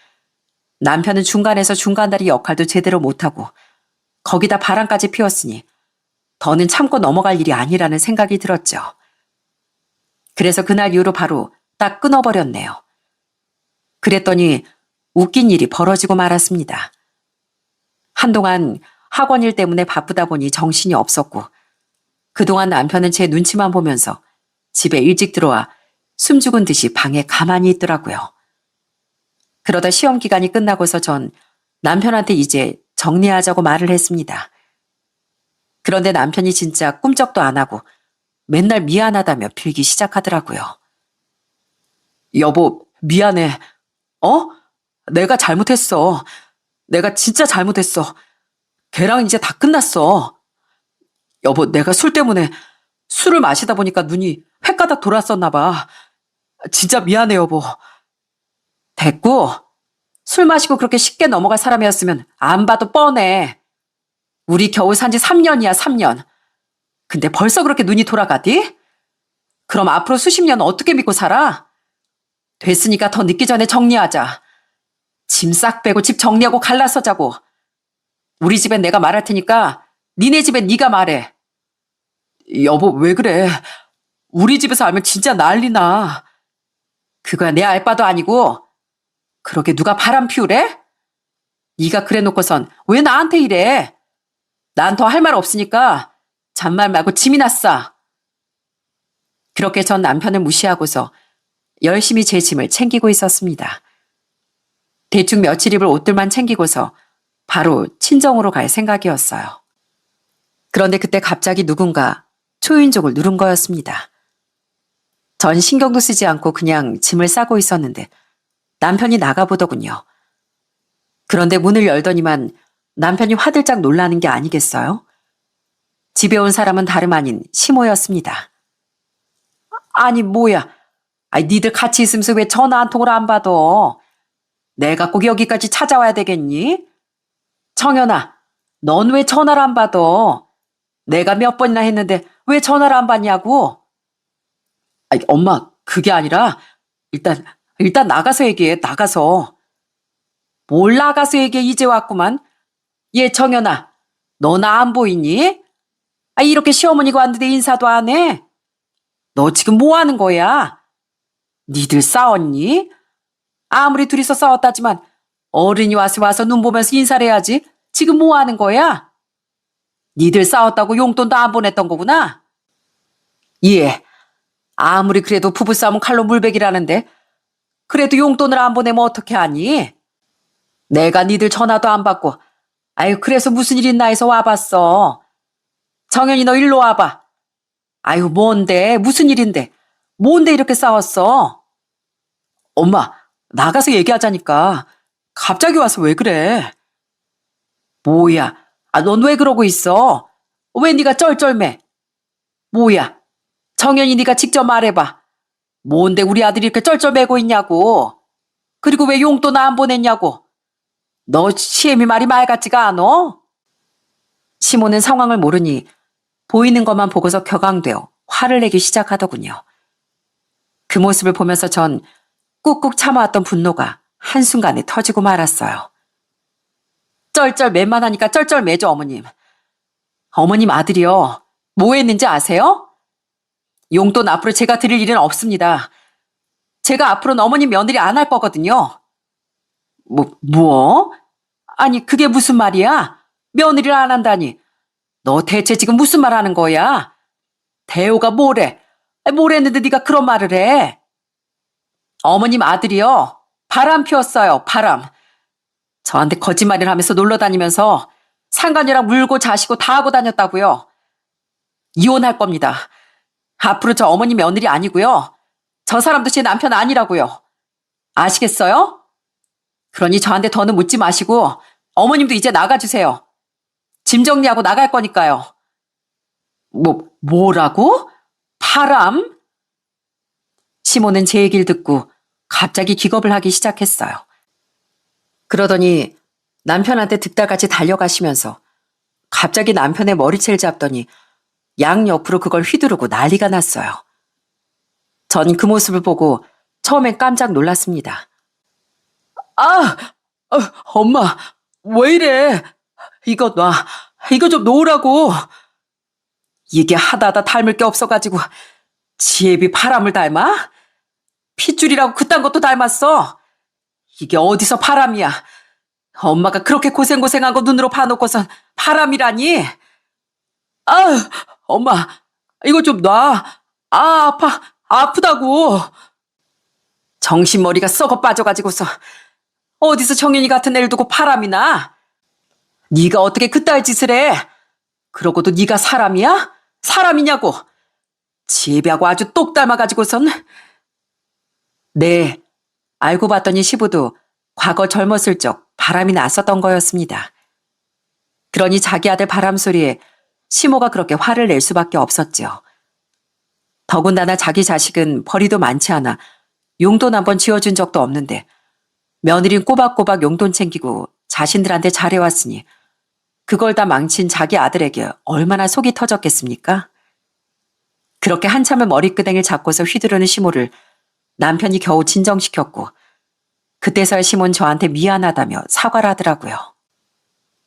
남편은 중간에서 중간다리 역할도 제대로 못하고 거기다 바람까지 피웠으니 더는 참고 넘어갈 일이 아니라는 생각이 들었죠. 그래서 그날 이후로 바로 딱 끊어버렸네요. 그랬더니 웃긴 일이 벌어지고 말았습니다. 한동안 학원 일 때문에 바쁘다 보니 정신이 없었고 그동안 남편은 제 눈치만 보면서 집에 일찍 들어와 숨죽은 듯이 방에 가만히 있더라고요. 그러다 시험 기간이 끝나고서 전 남편한테 이제 정리하자고 말을 했습니다. 그런데 남편이 진짜 꿈쩍도 안 하고 맨날 미안하다며 빌기 시작하더라고요. 여보, 미안해. 내가 잘못했어. 내가 진짜 잘못했어. 걔랑 이제 다 끝났어. 여보, 내가 술 때문에 술을 마시다 보니까 눈이 횟가닥 돌았었나 봐. 진짜 미안해, 여보. 됐고, 술 마시고 그렇게 쉽게 넘어갈 사람이었으면 안 봐도 뻔해. 우리 겨우 산지 3년이야, 3년. 근데 벌써 그렇게 눈이 돌아가디? 그럼 앞으로 수십 년 어떻게 믿고 살아? 됐으니까 더 늦기 전에 정리하자. 짐 싹 빼고 집 정리하고 갈라서 자고. 우리 집엔 내가 말할 테니까 니네 집엔 네가 말해. 여보, 왜 그래? 우리 집에서 알면 진짜 난리나. 그거야 내 알바도 아니고. 그러게 누가 바람 피우래? 네가 그래 놓고선 왜 나한테 이래? 난 더 할 말 없으니까 잔말 말고 짐이나 싸. 그렇게 전 남편을 무시하고서 열심히 제 짐을 챙기고 있었습니다. 대충 며칠 입을 옷들만 챙기고서 바로 친정으로 갈 생각이었어요. 그런데 그때 갑자기 누군가 초인종을 누른 거였습니다. 전 신경도 쓰지 않고 그냥 짐을 싸고 있었는데 남편이 나가보더군요. 그런데 문을 열더니만 남편이 화들짝 놀라는 게 아니겠어요? 집에 온 사람은 다름 아닌 시모였습니다. 아니, 뭐야. 아니, 니들 같이 있으면서 왜 전화 한 통을 안 받아? 내가 꼭 여기까지 찾아와야 되겠니? 정연아, 넌 왜 전화를 안 받아? 내가 몇 번이나 했는데 왜 전화를 안 받냐고? 아니, 엄마, 그게 아니라 일단 나가서 얘기해, 나가서. 뭘 나가서 얘기해, 이제 왔구만. 얘 정연아, 너 나 안 보이니? 아, 이렇게 시어머니가 왔는데 인사도 안 해? 너 지금 뭐 하는 거야? 니들 싸웠니? 아무리 둘이서 싸웠다지만 어른이 와서 눈 보면서 인사를 해야지. 지금 뭐 하는 거야? 니들 싸웠다고 용돈도 안 보냈던 거구나? 예, 아무리 그래도 부부싸움은 칼로 물베기라는데 그래도 용돈을 안 보내면 어떻게 하니? 내가 니들 전화도 안 받고 아유 그래서 무슨 일 있나 해서 와봤어. 정연이 너 일로 와봐. 아유 뭔데 무슨 일인데 뭔데 이렇게 싸웠어? 엄마 나가서 얘기하자니까 갑자기 와서 왜 그래? 뭐야? 아, 넌 왜 그러고 있어? 왜 네가 쩔쩔매? 뭐야? 정연이 네가 직접 말해봐. 뭔데 우리 아들이 이렇게 쩔쩔매고 있냐고. 그리고 왜 용돈 안 보냈냐고. 너 시애미 말이 말 같지가 않어? 시모는 상황을 모르니 보이는 것만 보고서 격앙되어 화를 내기 시작하더군요. 그 모습을 보면서 전 꾹꾹 참아왔던 분노가 한순간에 터지고 말았어요. 쩔쩔매만 하니까 쩔쩔매죠, 어머님. 어머님 아들이요. 뭐 했는지 아세요? 용돈 앞으로 제가 드릴 일은 없습니다. 제가 앞으로는 어머님 며느리 안 할 거거든요. 뭐? 아니, 그게 무슨 말이야? 며느리를 안 한다니. 너 대체 지금 무슨 말 하는 거야? 대호가 뭐래? 뭘 했는데 네가 그런 말을 해? 어머님 아들이요. 바람 피웠어요, 바람. 저한테 거짓말을 하면서 놀러 다니면서 상간이랑 물고 자시고 다 하고 다녔다고요. 이혼할 겁니다. 앞으로 저 어머니 며느리 아니고요. 저 사람도 제 남편 아니라고요. 아시겠어요? 그러니 저한테 더는 묻지 마시고 어머님도 이제 나가주세요. 짐 정리하고 나갈 거니까요. 뭐라고? 바람? 시모는 제 얘기를 듣고 갑자기 기겁을 하기 시작했어요. 그러더니 남편한테 득달같이 달려가시면서 갑자기 남편의 머리채를 잡더니 양옆으로 그걸 휘두르고 난리가 났어요. 전 그 모습을 보고 처음엔 깜짝 놀랐습니다. 아! 엄마, 왜 이래? 이거 놔. 이거 좀 놓으라고. 이게 하다하다 닮을 게 없어가지고 지혜비 바람을 닮아? 핏줄이라고 그딴 것도 닮았어. 이게 어디서 바람이야. 엄마가 그렇게 고생고생한 거 눈으로 봐놓고선 바람이라니. 아, 엄마, 이거 좀 놔. 아, 아프다고. 정신머리가 썩어 빠져가지고서 어디서 정연이 같은 애를 두고 바람이 나? 네가 어떻게 그따위 짓을 해? 그러고도 네가 사람이야? 사람이냐고. 지혜비하고 아주 똑 닮아가지고선. 네, 알고 봤더니 시부도 과거 젊었을 적 바람이 났었던 거였습니다. 그러니 자기 아들 바람 소리에 시모가 그렇게 화를 낼 수밖에 없었죠. 더군다나 자기 자식은 벌이도 많지 않아 용돈 한 번 지어준 적도 없는데 며느린 꼬박꼬박 용돈 챙기고 자신들한테 잘해왔으니 그걸 다 망친 자기 아들에게 얼마나 속이 터졌겠습니까? 그렇게 한참을 머리끄댕이를 잡고서 휘두르는 시모를 남편이 겨우 진정시켰고 그때서야 시모는 저한테 미안하다며 사과를 하더라고요.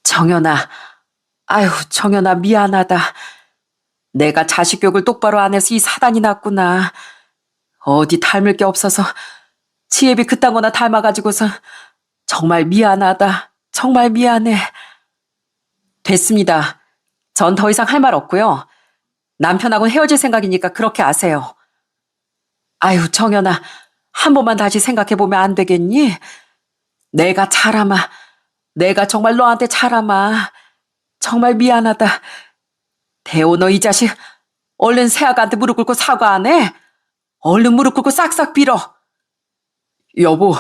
정연아, 아유 정연아 미안하다. 내가 자식 교육을 똑바로 안 해서 이 사단이 났구나. 어디 닮을 게 없어서 지혜비 그딴 거나 닮아가지고서 정말 미안하다. 정말 미안해. 됐습니다. 전 더 이상 할 말 없고요. 남편하고는 헤어질 생각이니까 그렇게 아세요. 아유 정연아 한 번만 다시 생각해보면 안 되겠니? 내가 잘하마. 내가 정말 너한테 잘하마. 정말 미안하다. 대호 너 이 자식 얼른 새아가한테 무릎 꿇고 사과 안 해? 얼른 무릎 꿇고 싹싹 빌어. 여보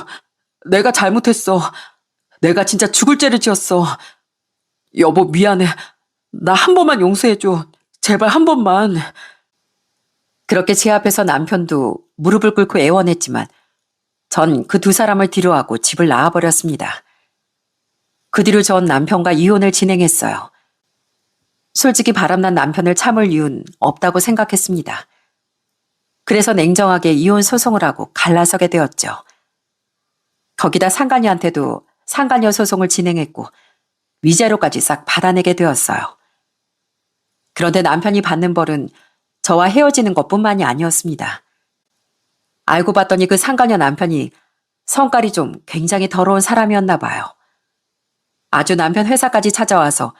내가 잘못했어. 내가 진짜 죽을 죄를 지었어. 여보 미안해. 나 한 번만 용서해줘. 제발 한 번만. 그렇게 제 앞에서 남편도 무릎을 꿇고 애원했지만 전 그 두 사람을 뒤로하고 집을 나와버렸습니다. 그 뒤로 전 남편과 이혼을 진행했어요. 솔직히 바람난 남편을 참을 이유는 없다고 생각했습니다. 그래서 냉정하게 이혼 소송을 하고 갈라서게 되었죠. 거기다 상간녀한테도 상간녀 소송을 진행했고 위자료까지 싹 받아내게 되었어요. 그런데 남편이 받는 벌은 저와 헤어지는 것뿐만이 아니었습니다. 알고 봤더니 그 상간녀 남편이 성깔이 좀 굉장히 더러운 사람이었나 봐요. 아주 남편 회사까지 찾아와서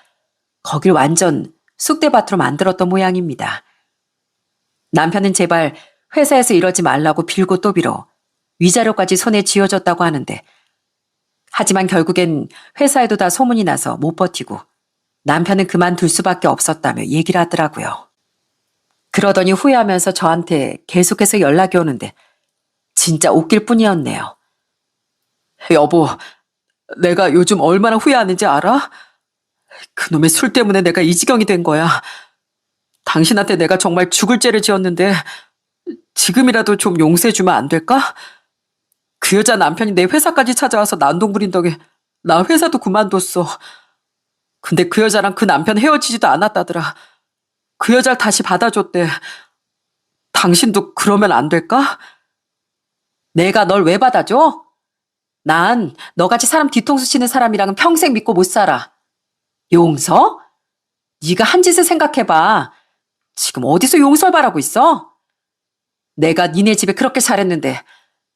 거길 완전 쑥대밭으로 만들었던 모양입니다. 남편은 제발 회사에서 이러지 말라고 빌고 또 빌어 위자료까지 손에 쥐어줬다고 하는데 하지만 결국엔 회사에도 다 소문이 나서 못 버티고 남편은 그만둘 수밖에 없었다며 얘기를 하더라고요. 그러더니 후회하면서 저한테 계속해서 연락이 오는데 진짜 웃길 뿐이었네요. 여보, 내가 요즘 얼마나 후회하는지 알아? 그놈의 술 때문에 내가 이 지경이 된 거야. 당신한테 내가 정말 죽을 죄를 지었는데 지금이라도 좀 용서해주면 안 될까? 그 여자 남편이 내 회사까지 찾아와서 난동 부린 덕에 나 회사도 그만뒀어. 근데 그 여자랑 그 남편 헤어지지도 않았다더라. 그 여자를 다시 받아줬대. 당신도 그러면 안 될까? 내가 널 왜 받아줘? 난 너같이 사람 뒤통수 치는 사람이랑은 평생 믿고 못 살아. 용서? 네가 한 짓을 생각해봐. 지금 어디서 용서를 바라고 있어? 내가 니네 집에 그렇게 잘했는데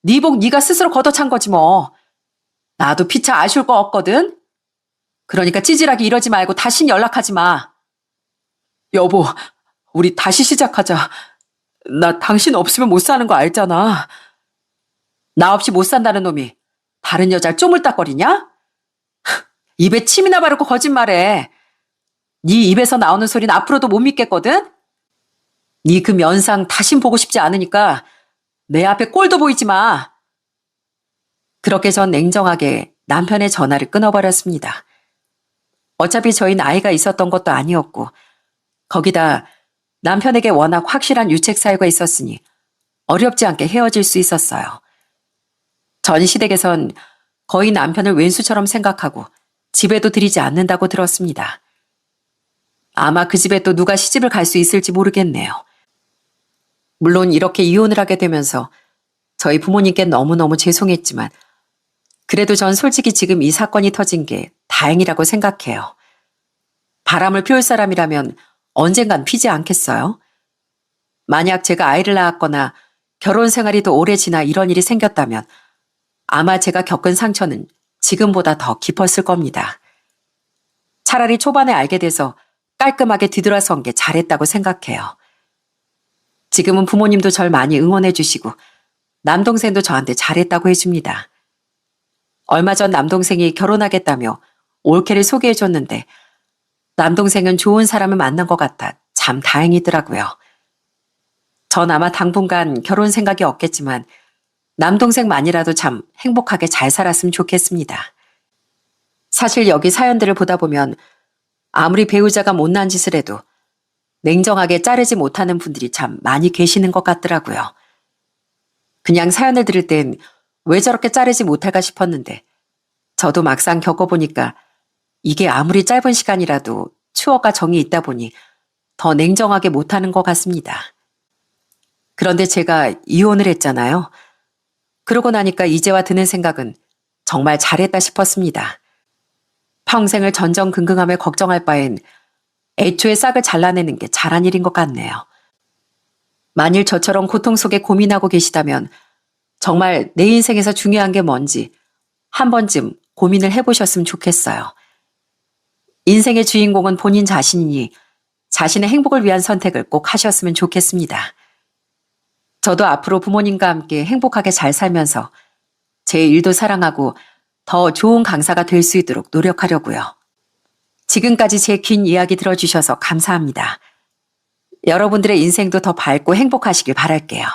네 복 네가 스스로 걷어찬 거지 뭐. 나도 피차 아쉬울 거 없거든. 그러니까 찌질하게 이러지 말고 다신 연락하지 마. 여보, 우리 다시 시작하자. 나 당신 없으면 못 사는 거 알잖아. 나 없이 못 산다는 놈이 다른 여자를 쪼물딱거리냐? 입에 침이나 바르고 거짓말해. 네 입에서 나오는 소리는 앞으로도 못 믿겠거든? 네 그 면상 다신 보고 싶지 않으니까 내 앞에 꼴도 보이지 마. 그렇게 전 냉정하게 남편의 전화를 끊어버렸습니다. 어차피 저희는 아이가 있었던 것도 아니었고 거기다 남편에게 워낙 확실한 유책 사유가 있었으니 어렵지 않게 헤어질 수 있었어요. 전 시댁에선 거의 남편을 왼수처럼 생각하고 집에도 들이지 않는다고 들었습니다. 아마 그 집에 또 누가 시집을 갈 수 있을지 모르겠네요. 물론 이렇게 이혼을 하게 되면서 저희 부모님께 너무너무 죄송했지만 그래도 전 솔직히 지금 이 사건이 터진 게 다행이라고 생각해요. 바람을 피울 사람이라면 언젠간 피지 않겠어요? 만약 제가 아이를 낳았거나 결혼 생활이 더 오래 지나 이런 일이 생겼다면 아마 제가 겪은 상처는 지금보다 더 깊었을 겁니다. 차라리 초반에 알게 돼서 깔끔하게 뒤돌아선 게 잘했다고 생각해요. 지금은 부모님도 절 많이 응원해 주시고 남동생도 저한테 잘했다고 해줍니다. 얼마 전 남동생이 결혼하겠다며 올케를 소개해 줬는데 남동생은 좋은 사람을 만난 것 같아 참 다행이더라고요. 전 아마 당분간 결혼 생각이 없겠지만 남동생만이라도 참 행복하게 잘 살았으면 좋겠습니다. 사실 여기 사연들을 보다 보면 아무리 배우자가 못난 짓을 해도 냉정하게 자르지 못하는 분들이 참 많이 계시는 것 같더라고요. 그냥 사연을 들을 땐 왜 저렇게 자르지 못할까 싶었는데 저도 막상 겪어보니까 이게 아무리 짧은 시간이라도 추억과 정이 있다 보니 더 냉정하게 못하는 것 같습니다. 그런데 제가 이혼을 했잖아요. 그러고 나니까 이제와 드는 생각은 정말 잘했다 싶었습니다. 평생을 전전긍긍하며 걱정할 바엔 애초에 싹을 잘라내는 게 잘한 일인 것 같네요. 만일 저처럼 고통 속에 고민하고 계시다면 정말 내 인생에서 중요한 게 뭔지 한 번쯤 고민을 해보셨으면 좋겠어요. 인생의 주인공은 본인 자신이니 자신의 행복을 위한 선택을 꼭 하셨으면 좋겠습니다. 저도 앞으로 부모님과 함께 행복하게 잘 살면서 제 일도 사랑하고 더 좋은 강사가 될 수 있도록 노력하려고요. 지금까지 제 긴 이야기 들어주셔서 감사합니다. 여러분들의 인생도 더 밝고 행복하시길 바랄게요.